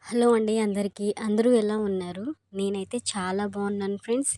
Hello అండి అందరికీ. అందరూ ఎలా ఉన్నారు? నేనైతే చాలా బాగున్నాను ఫ్రెండ్స్.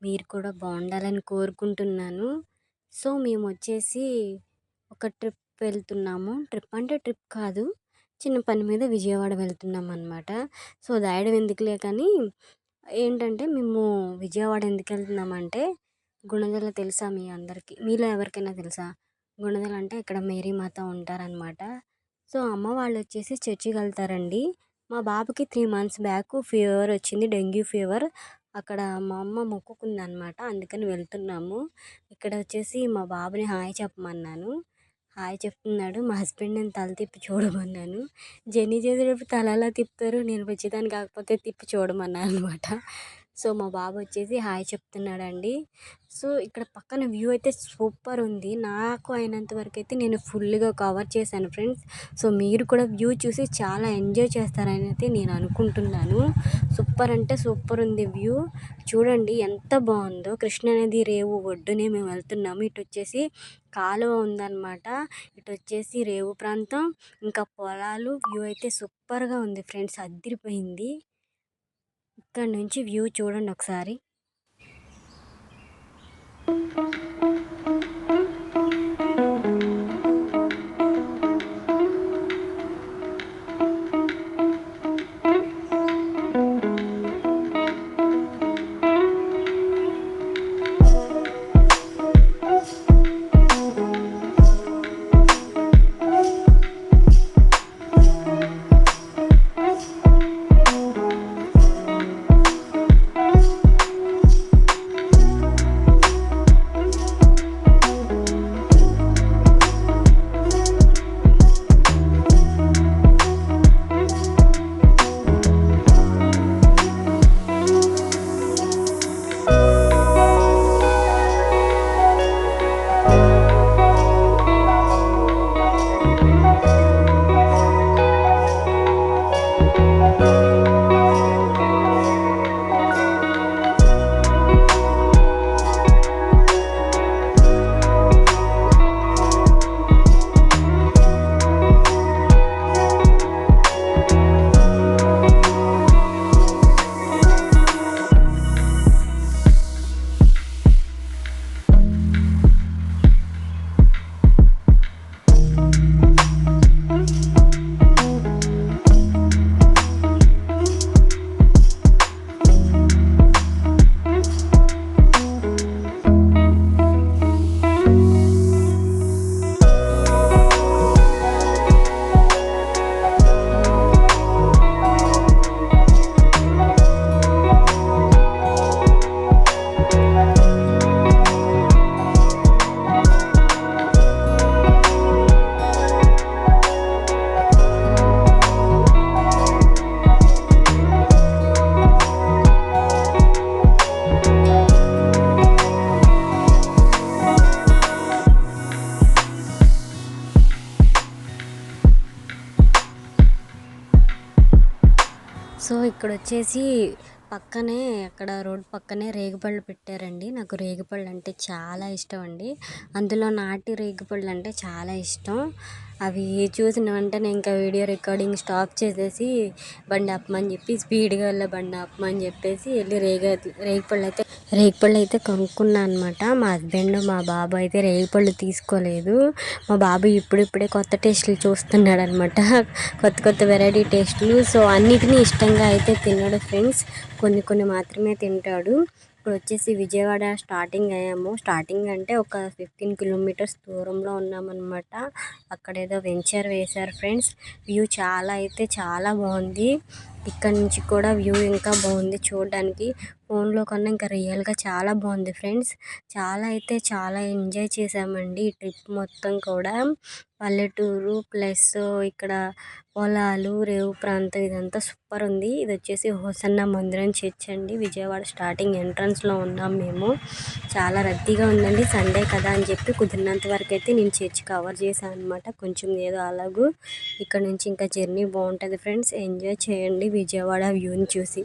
మీరు కూడా బాగుండాలని కోరుకుంటున్నాను. సో, మేమొచ్చేసి ఒక ట్రిప్ వెళ్తున్నాము. ట్రిప్ అంటే ట్రిప్ కాదు. చిన్న పని మీద విజయవాడ వెళ్తున్నామనమాట. సో, దాయడం ఎందుకులే కానీ ఏంటంటే మేము విజయవాడ ఎందుకెళ్తున్నామంటే గుణదల తెలుసా మీ అందరికీ? మీలో ఎవరికైనా తెలుసా? గుణదల అంటే ఇక్కడ మేరీమాత ఉంటారనమాట. సో, అమ్మ వాళ్ళొచ్చేసి చర్చికెళ్తారండి. మా బాబుకి 3 మంత్స్ బ్యాక్ ఫీవర్ వచ్చింది. Dengue fever. అక్కడ మా అమ్మ మొక్కుకుందనమాట. అందుకని వెళ్తున్నాము. ఇక్కడ వచ్చేసి మా బాబుని హాయ్ చెప్పమన్నాను. హాయ్ చెప్తున్నాడు. మా హస్బెండ్ నేను తల తిప్పి చూడమన్నాను. జర్నీ చేసేటప్పుడు తల ఎలా తిప్పుతారు? నేను వచ్చేదాన్ని కాకపోతే తిప్పి చూడమన్నా అనమాట. సో, మా బాబు వచ్చేసి హాయ్ చెప్తున్నాడండి. సో, ఇక్కడ పక్కన వ్యూ అయితే సూపర్ ఉంది. నాకు అయినంత వరకు అయితే నేను ఫుల్‌గా కవర్ చేశాను ఫ్రెండ్స్. సో, మీరు కూడా వ్యూ చూసి చాలా ఎంజాయ్ చేస్తారని అయితే నేను అనుకుంటున్నాను. సూపర్ అంటే సూపర్ ఉంది వ్యూ. చూడండి ఎంత బాగుందో. కృష్ణానది రేవు ఒడ్డునే మేము వెళ్తున్నాము. ఇటు వచ్చేసి కాలువ ఉందన్నమాట. ఇటు వచ్చేసి రేవు ప్రాంతం, ఇంకా పొలాలు. వ్యూ అయితే సూపర్‌గా ఉంది ఫ్రెండ్స్. అద్దిరిపోయింది. ఇక్కడ నుంచి వ్యూ చూడండి ఒకసారి. సో, ఇక్కడొచ్చేసి పక్కనే అక్కడ రోడ్ పక్కనే రేగిపళ్ళు పెట్టారండి. నాకు రేగిపళ్ళు అంటే చాలా ఇష్టం అండి. అందులో నాటి రేగిపళ్ళు అంటే చాలా ఇష్టం. అవి చూసిన వెంటనే ఇంకా వీడియో రికార్డింగ్ స్టాప్ చేసేసి బండి ఆపమని చెప్పి స్పీడ్‌గా వెళ్ళే బండి ఆపమని చెప్పేసి వెళ్ళి రేగిపళ్ళు అయితే కొనుక్కున్నా అనమాట. మా హస్బెండ్, మా బాబు అయితే రేగిపళ్ళు తీసుకోలేదు. మా బాబు ఇప్పుడిప్పుడే కొత్త టేస్టులు చూస్తున్నాడనమాట. కొత్త కొత్త వెరైటీ టేస్టులు. సో, అన్నిటినీ ఇష్టంగా అయితే తినడు ఫ్రెండ్స్. కొన్ని కొన్ని మాత్రమే తింటాడు. ఇప్పుడు వచ్చేసి విజయవాడ స్టార్టింగ్ అయ్యాము. స్టార్టింగ్ అంటే ఒక 15 కిలోమీటర్స్ దూరంలో ఉన్నామన్నమాట. అక్కడేదో వెంచర్ వేశారు ఫ్రెండ్స్. వ్యూ చాలా అయితే చాలా బాగుంది. ఇక్కడ నుంచి కూడా వ్యూ ఇంకా బాగుంది చూడడానికి. ఫోన్లో కన్నా ఇంకా రియల్గా చాలా బాగుంది ఫ్రెండ్స్. చాలా అయితే చాలా ఎంజాయ్ చేసామండి ఈ ట్రిప్ మొత్తం కూడా. పల్లెటూరు ప్లస్ ఇక్కడ పొలాలు, రేవు ప్రాంతం ఇదంతా సూపర్ ఉంది. ఇది వచ్చేసి హోసన్న మందిరం చర్చ్ అండి. విజయవాడ స్టార్టింగ్ ఎంట్రన్స్లో ఉన్నాం మేము. చాలా రద్దీగా ఉందండి. సండే కదా అని చెప్పి కుదిరినంత వరకు అయితే నేను చర్చ్ కవర్ చేశాను అనమాట. కొంచెం ఏదో అలాగూ. ఇక్కడ నుంచి ఇంకా జర్నీ బాగుంటుంది ఫ్రెండ్స్. ఎంజాయ్ చేయండి విజయవాడ వ్యూని చూసి.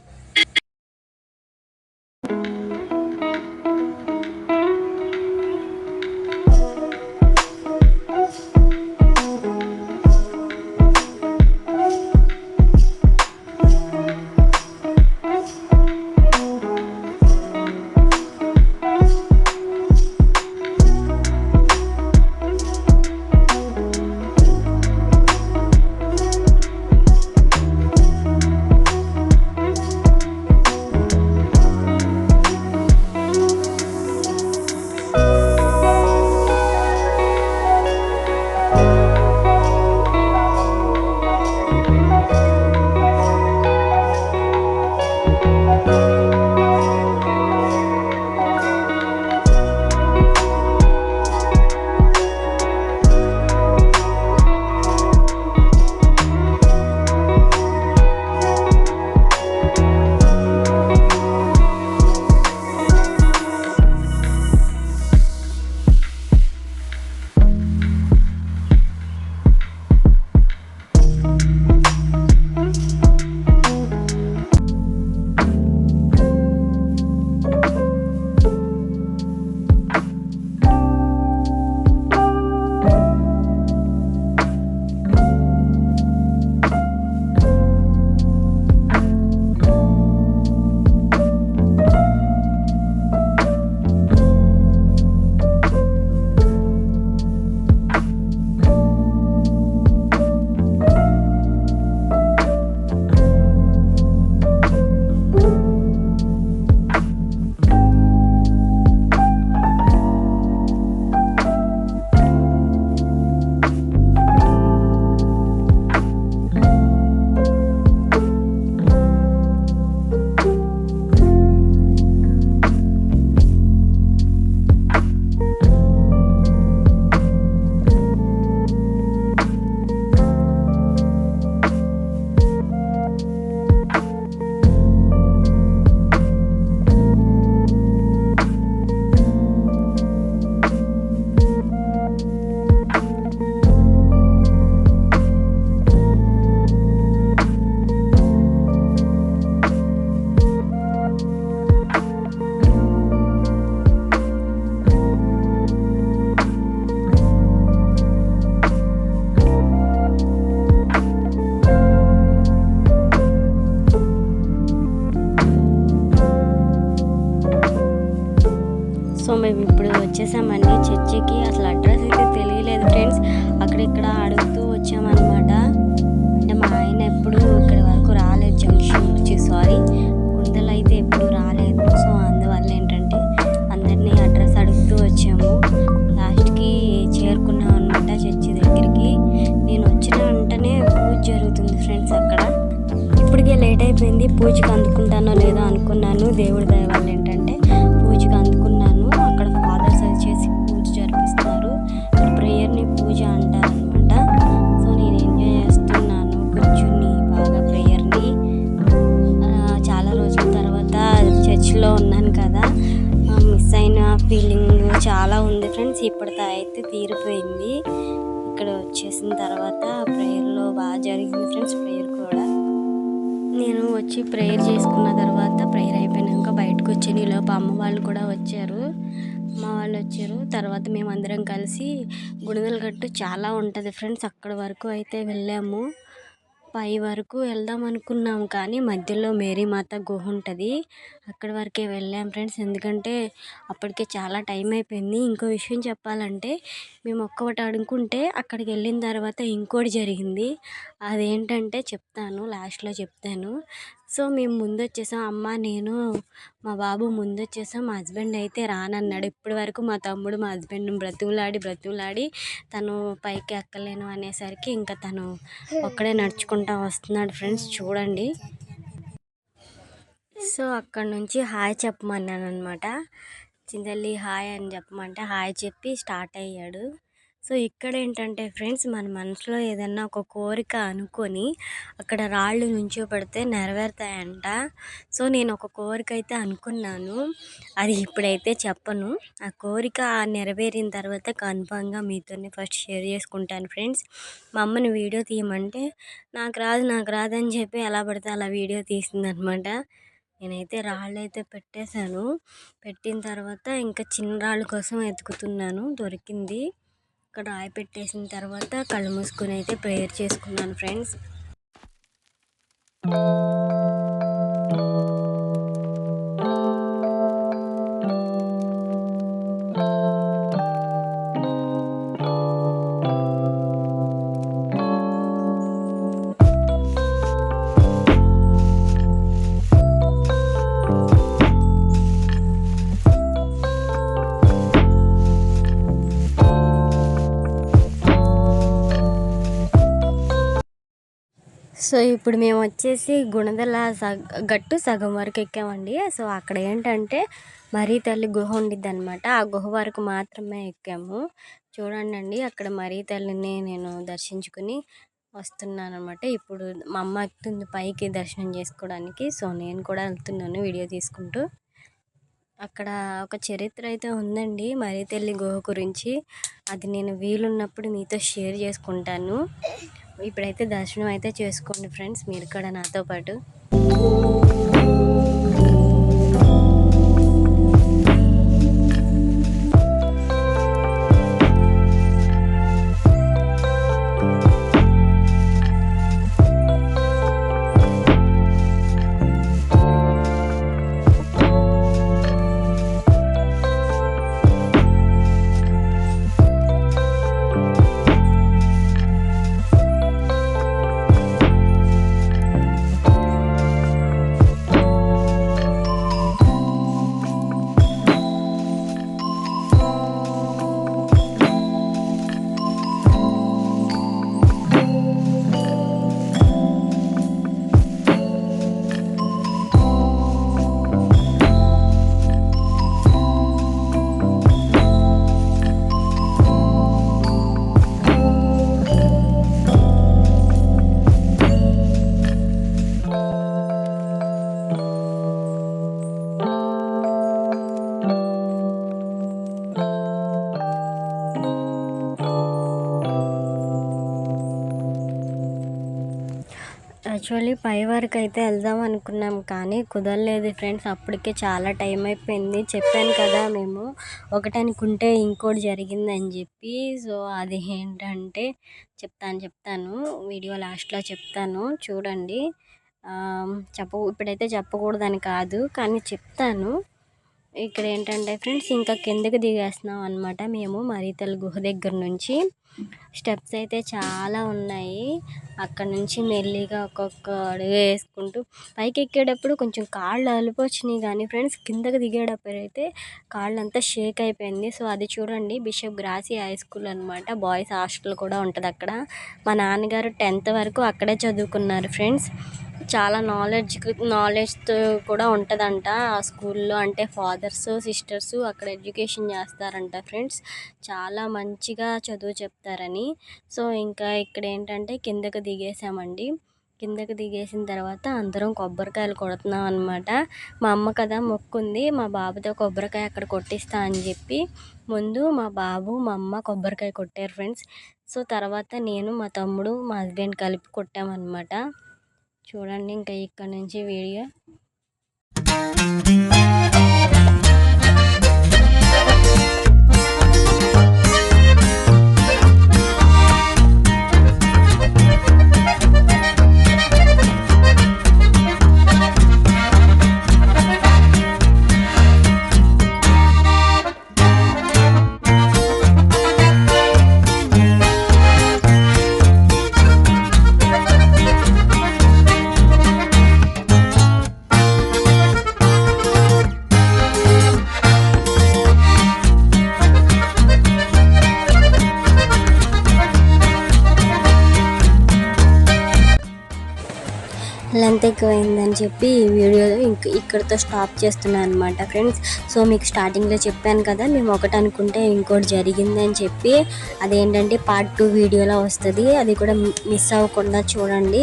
వచ్చేసామండి చర్చికి. అసలు అడ్రస్ అయితే తెలియలేదు ఫ్రెండ్స్, అక్కడిక్కడ అడుగుతూ వచ్చామన్నమాట. అంటే మా ఆయన ఎప్పుడు ఇక్కడ వరకు రాలేదు, జంక్షన్ వచ్చి సారీ గుంతలు అయితే ఎప్పుడు రాలేదు. సో అందువల్ల ఏంటంటే అందరినీ అడ్రస్ అడుగుతూ వచ్చాము. లాస్ట్కి చేరుకున్నాం అనమాట చర్చి దగ్గరికి. నేను వచ్చిన వెంటనే పూజ జరుగుతుంది ఫ్రెండ్స్ అక్కడ. ఇప్పటికే లేట్ అయిపోయింది, పూజకి అందుకుంటానో లేదో అనుకున్నాను. దేవుడి దయ వల్ల ఏంటంటే పూజకి అందుకున్నాను. అక్కడ ఫాదర్స్ అది చేసి పూజ జరిపిస్తున్నారు. ఇక్కడ ప్రేయర్ని పూజ అంటారనమాట. సో నేను ఎంజాయ్ చేస్తున్నాను కూర్చుని బాగా ప్రేయర్ని. చాలా రోజుల తర్వాత చర్చ్లో ఉన్నాను కదా, మిస్ అయిన ఫీలింగ్ చాలా ఉంది ఫ్రెండ్స్. ఇప్పటితో అయితే తీరిపోయింది. ఇక్కడ వచ్చేసిన తర్వాత ప్రేయర్లో బాగా జరిగింది ఫ్రెండ్స్. ప్రేయర్ కూడా నేను వచ్చి ప్రేయర్ చేసుకున్న తర్వాత, ప్రేయర్ అయిపోయినాక బయటకు వచ్చాను. ఈలోపు అమ్మ వాళ్ళు కూడా వచ్చారు. తర్వాత మేమందరం కలిసి గుణదల గట్టు చాలా ఉంటుంది ఫ్రెండ్స్, అక్కడ వరకు అయితే వెళ్ళాము. పై వరకు వెళ్దాం అనుకున్నాము కానీ మధ్యలో మేరీమాత గుహ ఉంటుంది, అక్కడి వరకే వెళ్ళాం ఫ్రెండ్స్. ఎందుకంటే అప్పటికే చాలా టైం అయిపోయింది. ఇంకో విషయం చెప్పాలంటే, మేము ఒక్కటి అనుకుంటే అక్కడికి వెళ్ళిన తర్వాత ఇంకోటి జరిగింది. అదేంటంటే చెప్తాను, లాస్ట్లో చెప్తాను. సో మేము ముందు వచ్చేసాం, అమ్మ నేను మా బాబు ముందు వచ్చేసాం. మా హస్బెండ్ అయితే రానన్నాడు. ఇప్పటి వరకు మా తమ్ముడు మా హస్బెండ్ బ్రతులాడి తను పైకి ఎక్కలేను అనేసరికి ఇంకా తను ఒక్కడే నడుచుకుంటా వస్తున్నాడు ఫ్రెండ్స్, చూడండి. సో అక్కడ నుంచి హాయ్ చెప్పమన్నాను అనమాట. చింతల్లి హాయ్ అని చెప్పమంటే హాయ్ చెప్పి స్టార్ట్ అయ్యాడు. సో ఇక్కడ ఏంటంటే ఫ్రెండ్స్, మన మనసులో ఏదన్నా ఒక కోరిక అనుకొని అక్కడ రాళ్ళు నుంచోబెడితే నెరవేరుతాయంట. సో నేను ఒక కోరిక అయితే అనుకున్నాను, అది ఇప్పుడైతే చెప్పను. ఆ కోరిక నెరవేరిన తర్వాత కన్ఫామ్గా మీతోనే ఫస్ట్ షేర్ చేసుకుంటాను ఫ్రెండ్స్. మా అమ్మని వీడియో తీయమంటే నాకు రాదు అని చెప్పి ఎలా పడితే అలా వీడియో తీసిందనమాట. నేనైతే రాళ్ళు అయితే పెట్టేశాను. పెట్టిన తర్వాత ఇంకా చిన్న రాళ్ళ కోసం వెతుకుతున్నాను, దొరికింది. ఇక్కడ రాయి పెట్టేసిన తర్వాత కళ్ళు మూసుకొని అయితే ప్రేయర్ చేసుకున్నాను ఫ్రెండ్స్. సో ఇప్పుడు మేము వచ్చేసి గుణదల గట్టు సగం వరకు ఎక్కామండి. సో అక్కడ ఏంటంటే మరీ తల్లి గుహ ఉండిద్ది అనమాట. ఆ గుహ వరకు మాత్రమే ఎక్కాము. చూడండి, అక్కడ మరీ తల్లిని నేను దర్శించుకుని వస్తున్నాను అనమాట. ఇప్పుడు మా అమ్మ ఎక్కుతుంది పైకి దర్శనం చేసుకోవడానికి. సో నేను కూడా వెళ్తున్నాను వీడియో తీసుకుంటూ. అక్కడ ఒక చరిత్ర అయితే ఉందండి మరీ తల్లి గుహ గురించి. అది నేను వీలున్నప్పుడు మీతో షేర్ చేసుకుంటాను. ఇప్పుడైతే దర్శనం అయితే చేసుకోండి ఫ్రెండ్స్, మీరు కూడా నాతో పాటు. యాక్చువల్లీ పై వరకు అయితే వెళ్దాం అనుకున్నాం కానీ కుదరలేదు ఫ్రెండ్స్, అప్పటికే చాలా టైం అయిపోయింది. చెప్పాను కదా మేము ఒకటి అనుకుంటే ఇంకోటి జరిగిందని చెప్పి. సో అది ఏంటంటే చెప్తాను వీడియో లాస్ట్లో చెప్తాను, చూడండి. ఇప్పుడైతే చెప్పకూడదని కాదు కానీ చెప్తాను. ఇక్కడ ఏంటంటే ఫ్రెండ్స్ ఇంకా కిందకి దిగేస్తున్నాం అనమాట మేము మరీతల గుహ దగ్గర నుంచి. స్టెప్స్ అయితే చాలా ఉన్నాయి. అక్కడ నుంచి మెల్లిగా ఒక్కొక్క అడుగు వేసుకుంటూ పైకి ఎక్కేటప్పుడు కొంచెం కాళ్ళు అలిపొచ్చినాయి కానీ ఫ్రెండ్స్ కిందకి దిగేటప్పుడు అయితే కాళ్ళు అంతా షేక్ అయిపోయింది. సో అది చూడండి బిషప్ గ్రాసీ హై స్కూల్ అనమాట. బాయ్స్ హాస్టల్ కూడా ఉంటుంది అక్కడ. మా నాన్నగారు 10th వరకు అక్కడే చదువుకున్నారు ఫ్రెండ్స్. చాలా నాలెడ్జ్తో కూడా ఉంటుందంట ఆ స్కూల్లో. అంటే ఫాదర్స్ సిస్టర్స్ అక్కడ ఎడ్యుకేషన్ చేస్తారంట ఫ్రెండ్స్. చాలా మంచిగా చదువు చెప్తారని. సో ఇంకా ఇక్కడ ఏంటంటే కిందకి దిగేసామండి. కిందకి దిగేసిన తర్వాత అందరం కొబ్బరికాయలు కొడుతున్నాం అనమాట. మా అమ్మ కదా మొక్కుంది మా బాబుతో కొబ్బరికాయ అక్కడ కొట్టిస్తా అని చెప్పి ముందు మా బాబు మా అమ్మ కొబ్బరికాయ కొట్టారు ఫ్రెండ్స్. సో తర్వాత నేను మా తమ్ముడు మా హస్బెండ్ కలిపి కొట్టామన్నమాట. చూడండి ఇంకా ఇక్కడ నుంచి వీడియో. లెంత్ ఎక్కువైందని చెప్పి ఈ వీడియోలో ఇక్కడితో స్టాప్ చేస్తున్నాను అనమాట ఫ్రెండ్స్. సో మీకు స్టార్టింగ్లో చెప్పాను కదా మేము ఒకటి అనుకుంటే ఇంకోటి జరిగిందని చెప్పి. అదేంటంటే పార్ట్ 2 వీడియోలో వస్తుంది. అది కూడా మిస్ అవ్వకుండా చూడండి.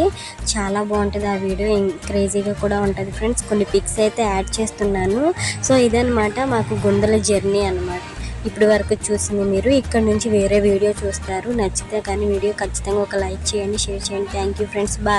చాలా బాగుంటుంది ఆ వీడియో. క్రేజీగా కూడా ఉంటుంది ఫ్రెండ్స్. కొన్ని పిక్స్ అయితే యాడ్ చేస్తున్నాను. సో ఇదనమాట మాకు గుండెల జర్నీ అనమాట. ఇప్పటి వరకు చూసింది మీరు. ఇక్కడ నుంచి వేరే వీడియో చూస్తారు. నచ్చితే కానీ వీడియో ఖచ్చితంగా ఒక లైక్ చేయండి, షేర్ చేయండి. Thank you friends. బాయ్.